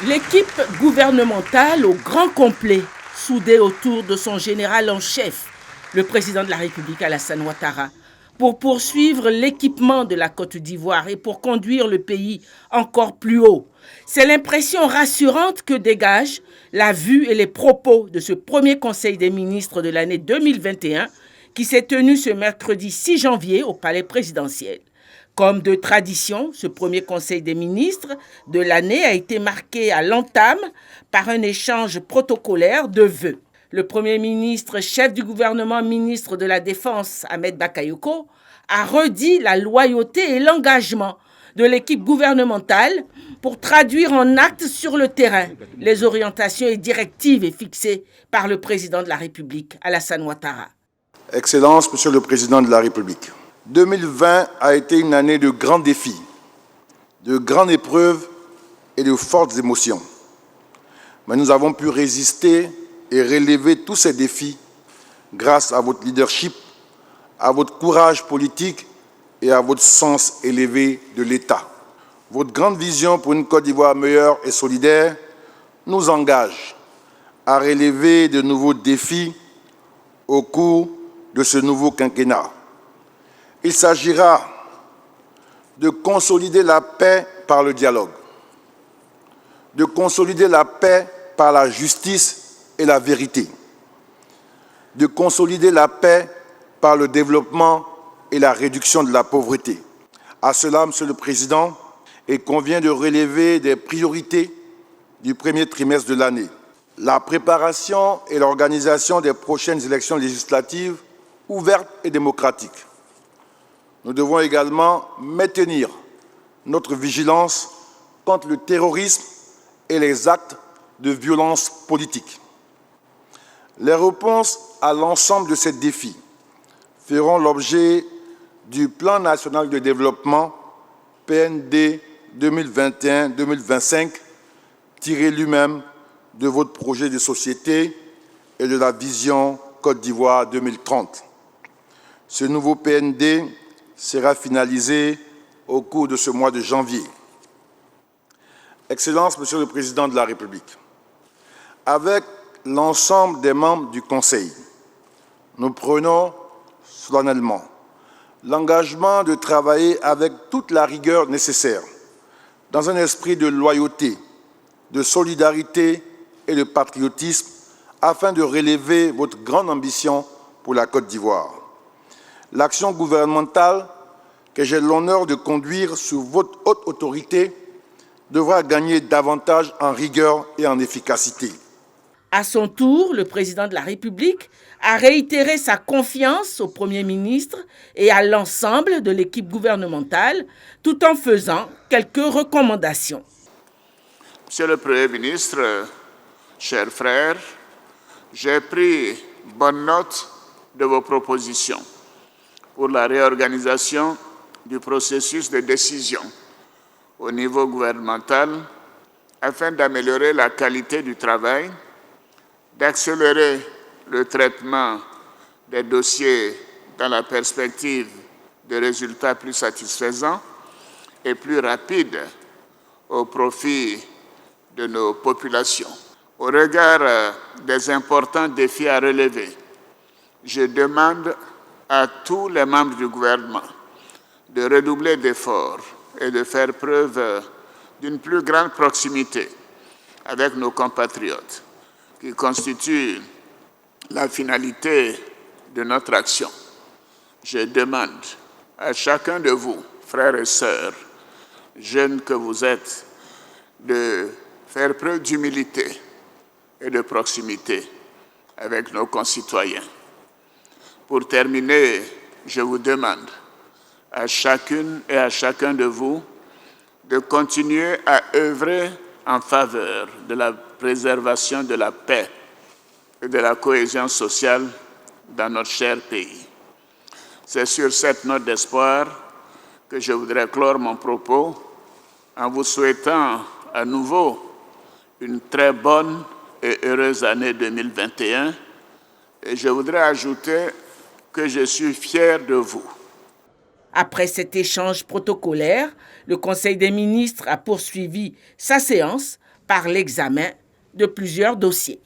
L'équipe gouvernementale au grand complet, soudée autour de son général en chef, le président de la République Alassane Ouattara, pour poursuivre l'équipement de la Côte d'Ivoire et pour conduire le pays encore plus haut. C'est l'impression rassurante que dégagent la vue et les propos de ce premier Conseil des ministres de l'année 2021 qui s'est tenu ce mercredi 6 janvier au Palais présidentiel. Comme de tradition, ce premier Conseil des ministres de l'année a été marqué à l'entame par un échange protocolaire de vœux. Le Premier ministre, chef du gouvernement, ministre de la Défense, Ahmed Bakayoko, a redit la loyauté et l'engagement de l'équipe gouvernementale pour traduire en actes sur le terrain les orientations et directives fixées par le président de la République, Alassane Ouattara. Excellence, Monsieur le Président de la République, 2020 a été une année de grands défis, de grandes épreuves et de fortes émotions. Mais nous avons pu résister et relever tous ces défis grâce à votre leadership, à votre courage politique et à votre sens élevé de l'État. Votre grande vision pour une Côte d'Ivoire meilleure et solidaire nous engage à relever de nouveaux défis au cours de ce nouveau quinquennat. Il s'agira de consolider la paix par le dialogue, de consolider la paix par la justice et la vérité, de consolider la paix par le développement et la réduction de la pauvreté. À cela, Monsieur le Président, il convient de relever des priorités du premier trimestre de l'année. La préparation et l'organisation des prochaines élections législatives ouvertes et démocratiques. Nous devons également maintenir notre vigilance contre le terrorisme et les actes de violence politique. Les réponses à l'ensemble de ces défis feront l'objet du Plan national de développement PND 2021-2025, tiré lui-même de votre projet de société et de la vision Côte d'Ivoire 2030. Ce nouveau PND sera finalisé au cours de ce mois de janvier. Excellence, Monsieur le Président de la République, avec l'ensemble des membres du Conseil, nous prenons solennellement l'engagement de travailler avec toute la rigueur nécessaire, dans un esprit de loyauté, de solidarité et de patriotisme, afin de relever votre grande ambition pour la Côte d'Ivoire. L'action gouvernementale que j'ai l'honneur de conduire sous votre haute autorité devra gagner davantage en rigueur et en efficacité. À son tour, le président de la République a réitéré sa confiance au Premier ministre et à l'ensemble de l'équipe gouvernementale, tout en faisant quelques recommandations. Monsieur le Premier ministre, chers frères, j'ai pris bonne note de vos propositions pour la réorganisation du processus de décision au niveau gouvernemental afin d'améliorer la qualité du travail, d'accélérer le traitement des dossiers dans la perspective de résultats plus satisfaisants et plus rapides au profit de nos populations. Au regard des importants défis à relever, je demande à tous les membres du gouvernement de redoubler d'efforts et de faire preuve d'une plus grande proximité avec nos compatriotes, qui constituent la finalité de notre action. Je demande à chacun de vous, frères et sœurs, jeunes que vous êtes, de faire preuve d'humilité et de proximité avec nos concitoyens. Pour terminer, je vous demande à chacune et à chacun de vous de continuer à œuvrer en faveur de la préservation de la paix et de la cohésion sociale dans notre cher pays. C'est sur cette note d'espoir que je voudrais clore mon propos en vous souhaitant à nouveau une très bonne et heureuse année 2021. Et je voudrais ajouter que je suis fier de vous. Après cet échange protocolaire, le Conseil des ministres a poursuivi sa séance par l'examen de plusieurs dossiers.